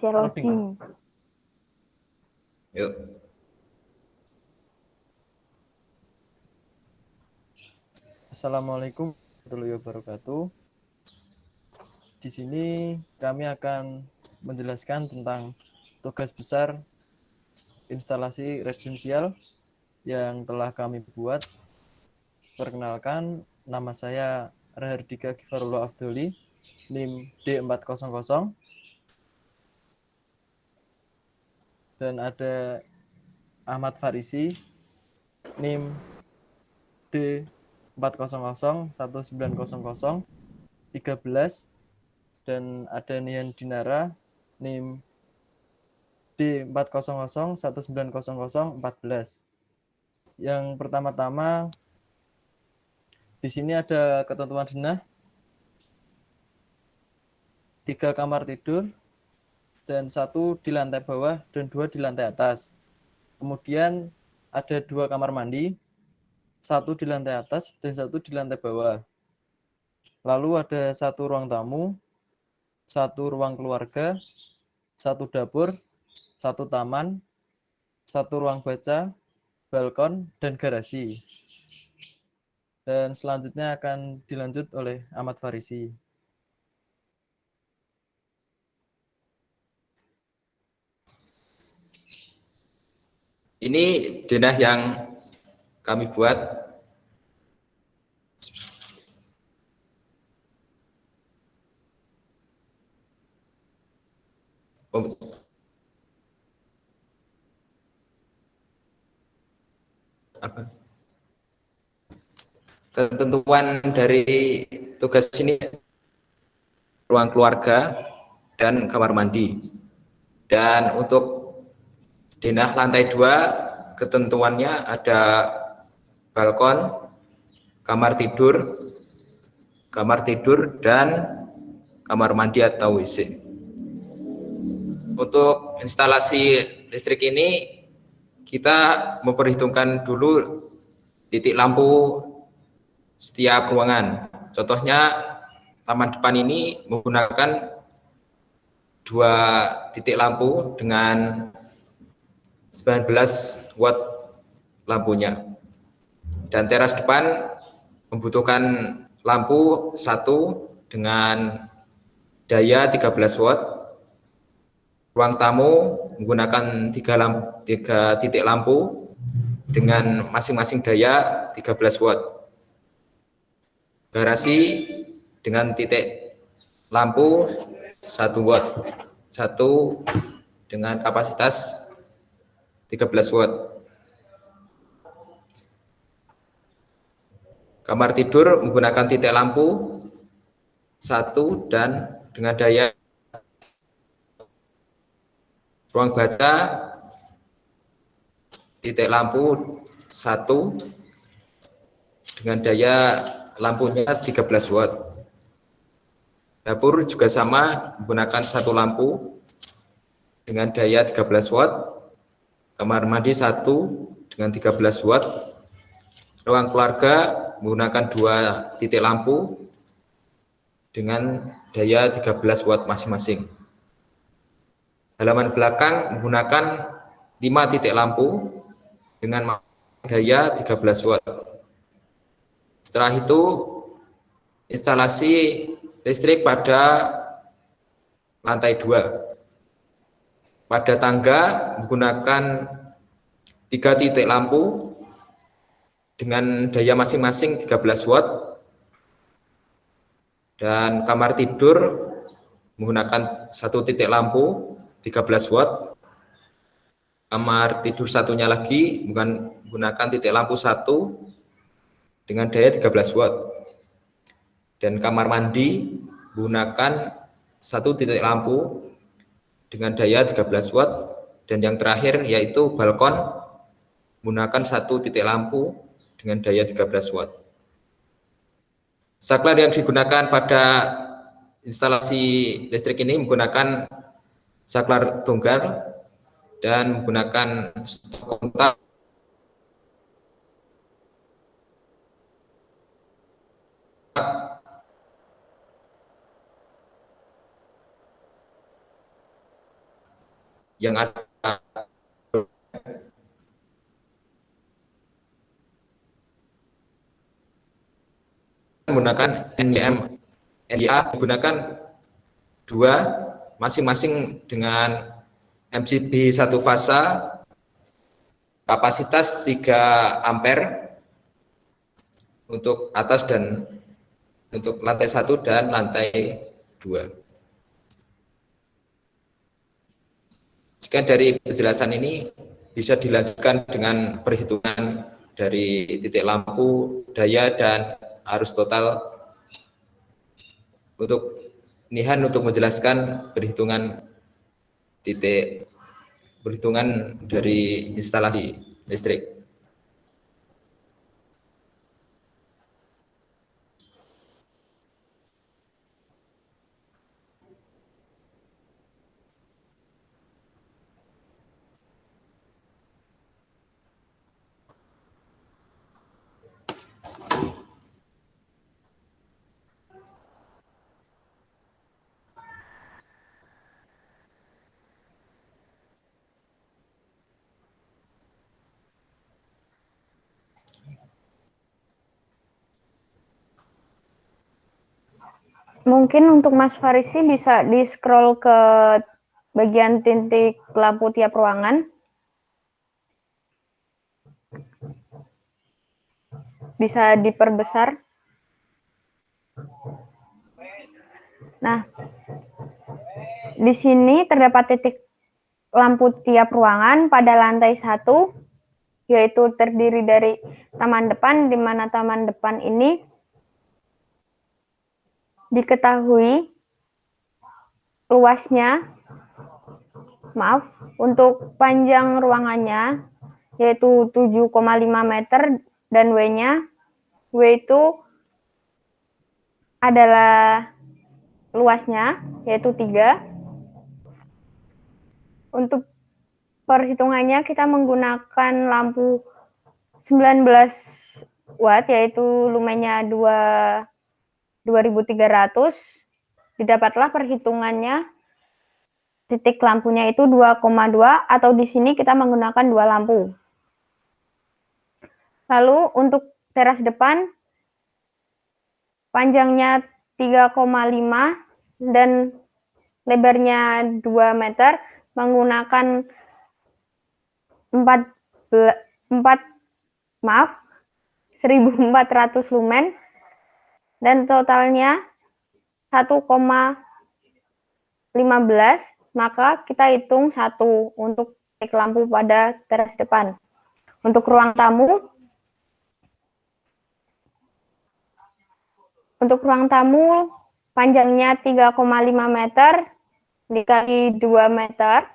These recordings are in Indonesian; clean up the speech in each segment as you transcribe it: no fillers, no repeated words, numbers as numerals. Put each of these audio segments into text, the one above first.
share login. Yuk. Assalamualaikum warahmatullahi wabarakatuh. Di sini kami akan menjelaskan tentang tugas besar instalasi residensial yang telah kami buat. Perkenalkan, nama saya Rahardika Gifarullah Afdoli, NIM D400, dan ada Ahmad Farisi, NIM D400190013, dan ada Nian Dinara, NIM D400190014. Yang pertama-tama, di sini ada ketentuan denah, 3 kamar tidur, dan 1 di lantai bawah dan 2 di lantai atas. Kemudian ada 2 kamar mandi, 1 di lantai atas dan 1 di lantai bawah. Lalu ada 1 ruang tamu, 1 ruang keluarga, 1 dapur, 1 taman, 1 ruang baca, balkon, dan garasi. Dan selanjutnya akan dilanjut oleh Ahmad Farisi. Ini denah yang kami buat. Ketentuan dari tugas ini ruang keluarga dan kamar mandi. Dan untuk denah lantai 2 ketentuannya ada balkon, kamar tidur dan kamar mandi atau WC. Untuk instalasi listrik ini kita memperhitungkan dulu titik lampu setiap ruangan. Contohnya taman depan ini menggunakan 2 titik lampu dengan 19 watt lampunya. Dan teras depan membutuhkan lampu 1 dengan daya 13 watt. Ruang tamu menggunakan 3 titik lampu dengan masing-masing daya 13 watt. Garasi dengan titik lampu 1 watt, 1 dengan kapasitas 13 watt. Kamar tidur menggunakan titik lampu 1 dan dengan daya. Ruang baca titik lampu 1 dengan daya lampunya 13 watt. Dapur juga sama, menggunakan 1 lampu dengan daya 13 watt. Kamar mandi 1 dengan 13 watt. Ruang keluarga menggunakan 2 titik lampu dengan daya 13 watt masing-masing. Halaman belakang menggunakan 5 titik lampu dengan daya 13 watt. Setelah itu, instalasi listrik pada lantai 2. Pada tangga menggunakan 3 titik lampu dengan daya masing-masing 13 watt. Dan kamar tidur menggunakan 1 titik lampu 13 watt. Kamar tidur satunya lagi menggunakan titik lampu 1 dengan daya 13 watt. Dan kamar mandi menggunakan 1 titik lampu dengan daya 13 watt. Dan yang terakhir yaitu balkon menggunakan 1 titik lampu dengan daya 13 watt. Saklar yang digunakan pada instalasi listrik ini menggunakan saklar tunggal dan menggunakan kontak yang ada menggunakan NBM NDA menggunakan dua masing-masing dengan MCB satu fasa kapasitas 3 ampere untuk atas dan untuk lantai 1 dan lantai 2. Jika dari penjelasan ini bisa dilanjutkan dengan perhitungan dari titik lampu, daya, dan arus total untuk Nihan untuk menjelaskan perhitungan dari instalasi listrik. Mungkin untuk Mas Farisi bisa di-scroll ke bagian titik lampu tiap ruangan. Bisa diperbesar. Nah, di sini terdapat titik lampu tiap ruangan pada lantai 1, yaitu terdiri dari taman depan, di mana taman depan ini diketahui luasnya, untuk panjang ruangannya yaitu 7,5 meter dan W-nya, W itu adalah luasnya yaitu 3. Untuk perhitungannya kita menggunakan lampu 19 watt yaitu lumennya 2300. Didapatlah perhitungannya titik lampunya itu 2,2 atau di sini kita menggunakan 2 lampu. Lalu untuk teras depan panjangnya 3,5 dan lebarnya 2 meter menggunakan 1400 lumen dan totalnya 1,15, maka kita hitung 1 untuk titik lampu pada teras depan. Untuk ruang tamu panjangnya 3,5 meter dikali 2 meter.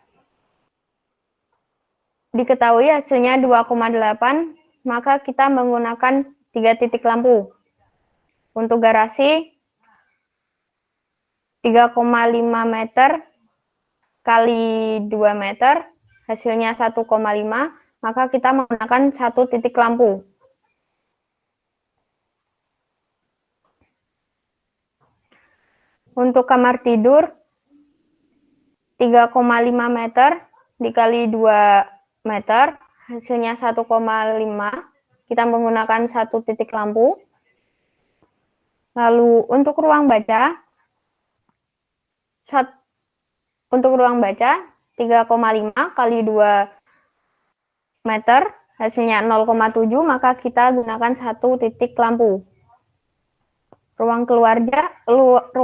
Diketahui hasilnya 2,8, maka kita menggunakan 3 titik lampu. Untuk garasi 3,5 meter kali 2 meter, hasilnya 1,5, maka kita menggunakan 1 titik lampu. Untuk kamar tidur 3,5 meter dikali 2 meter, hasilnya 1,5, kita menggunakan 1 titik lampu. Lalu untuk ruang baca 3,5 kali 2 meter, hasilnya 0,7, maka kita gunakan 1 titik lampu. Ruang keluarga 3,5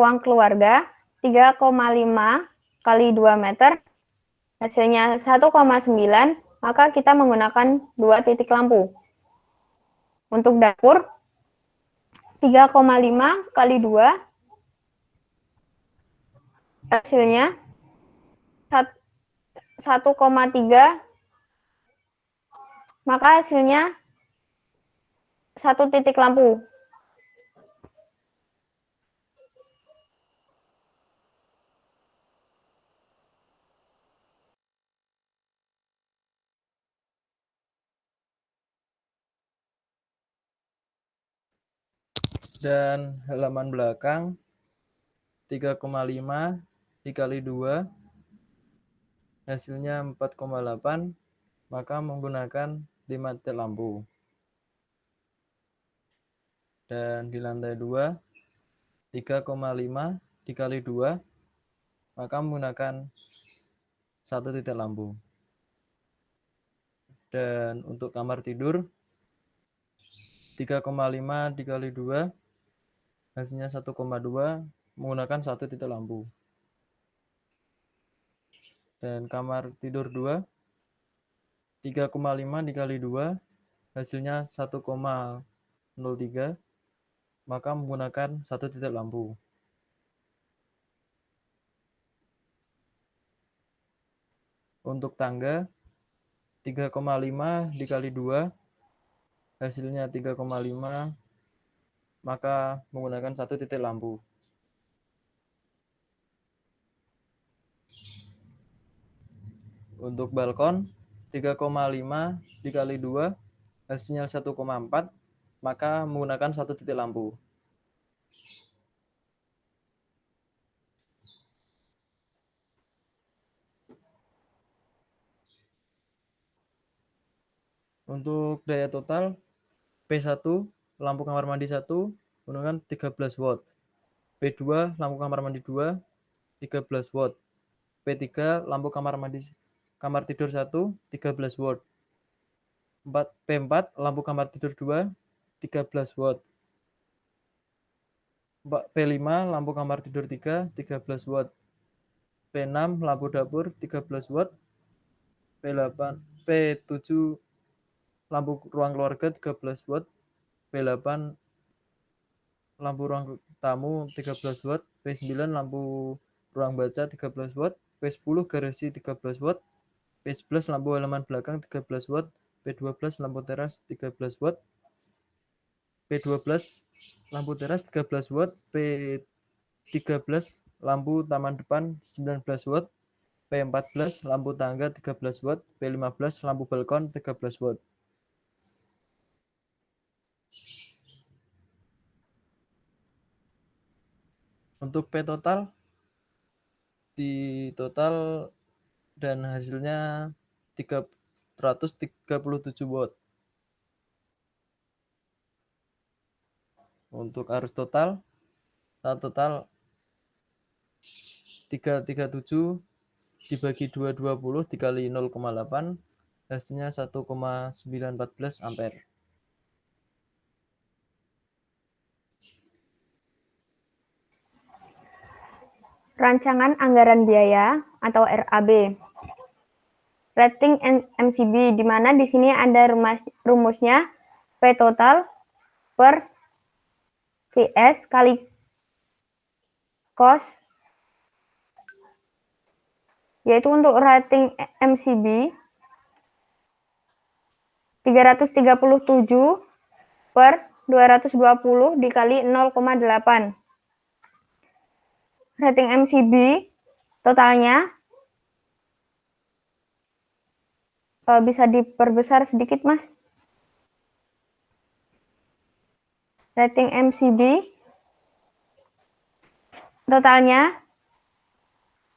kali 2 meter, hasilnya 1,9, maka kita menggunakan 2 titik lampu. Untuk dapur 3,5 kali 2, hasilnya 1,3, maka hasilnya 1 titik lampu. Dan halaman belakang 3,5 dikali 2 hasilnya 4,8, maka menggunakan 5 titik lampu. Dan di lantai 2, 3,5 dikali 2, maka menggunakan 1 titik lampu. Dan untuk kamar tidur, 3,5 dikali 2, hasilnya 1,2, menggunakan 1 titik lampu. Dan kamar tidur 2, 3,5 dikali 2, hasilnya 1,03, maka menggunakan 1 titik lampu. Untuk tangga, 3,5 dikali 2, hasilnya 3,5, maka menggunakan 1 titik lampu. Untuk balkon, 3,5 dikali 2, hasilnya 1,4, maka menggunakan 1 titik lampu. Untuk daya total, P1, lampu kamar mandi 1, menggunakan 13 watt. P2, lampu kamar mandi 2, 13 watt. P3, lampu kamar tidur 1, 13 watt. P4, lampu kamar tidur 2, 13 watt. P5, lampu kamar tidur 3, 13 watt. P6, lampu dapur 13 watt. P7, lampu ruang keluarga 13 watt. P8, lampu ruang tamu 13 watt. P9, lampu ruang baca 13 watt. P10, garasi 13 watt. P11, lampu halaman belakang 13 watt. P12, lampu teras 13 watt. P12, lampu teras 13 watt. P13, lampu taman depan 19 watt. P14, lampu tangga 13 watt. P15, lampu balkon 13 watt. Untuk P total, di total dan hasilnya 337 watt. Untuk arus total, total 337 dibagi 220 dikali 0,8, hasilnya 1,914 ampere. Rancangan anggaran biaya atau RAB. Rating MCB, di mana di sini ada rumusnya P total per VS kali cos, yaitu untuk rating MCB 337 per 220 dikali 0,8. Rating MCB totalnya bisa diperbesar sedikit, Mas. Rating MCB totalnya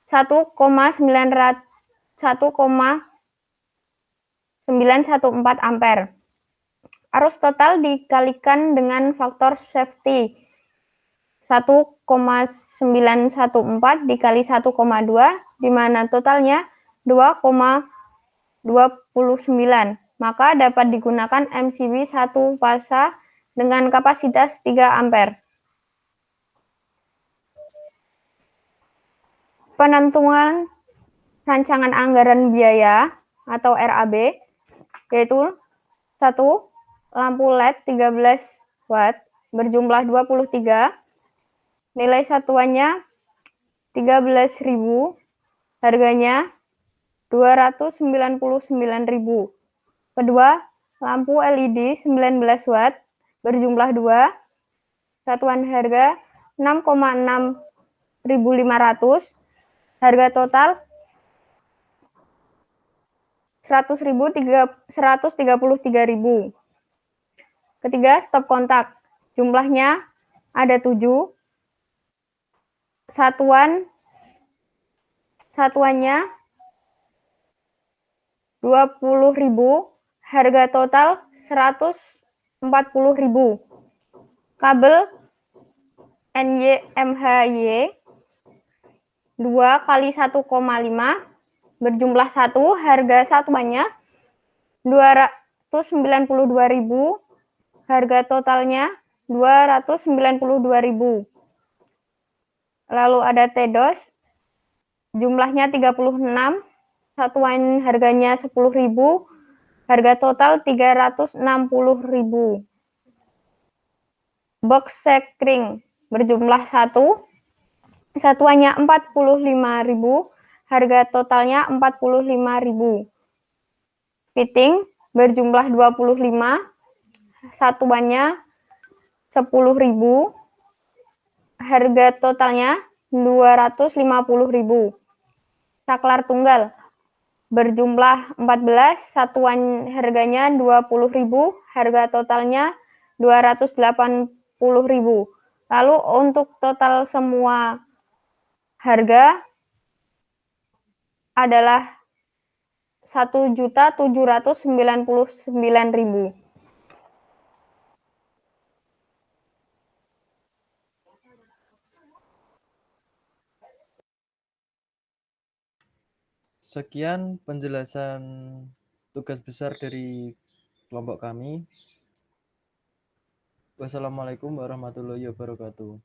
1,914 ampere. Arus total dikalikan dengan faktor safety 1,914 dikali 1,2, di mana totalnya 2,29. Maka dapat digunakan MCB 1 fasa dengan kapasitas 3 ampere. Penentuan rancangan anggaran biaya atau RAB, yaitu 1. Lampu LED 13 watt berjumlah 23, nilai satuannya 13.000, harganya 299.000. Kedua, lampu LED 19 watt berjumlah 2, satuan harga 6,6.500, harga total 133.000. Ketiga, stop kontak. Jumlahnya ada 7. Satuannya 20.000, harga total 140.000. Kabel NYMHY 2 kali 1,5 berjumlah 1, harga satuannya 292.000, harga totalnya 292.000. Lalu ada TDOS, jumlahnya 36, satuan harganya 10.000, harga total 360.000. Box sekring berjumlah 1, satuannya 45.000, harga totalnya 45.000. Fitting berjumlah 25, satuannya 10.000, harga totalnya 250.000. Saklar tunggal berjumlah 14, satuan harganya 20.000, harga totalnya 280.000. Lalu untuk total semua harga adalah 1.799.000. Sekian penjelasan tugas besar dari kelompok kami. Wassalamualaikum warahmatullahi wabarakatuh.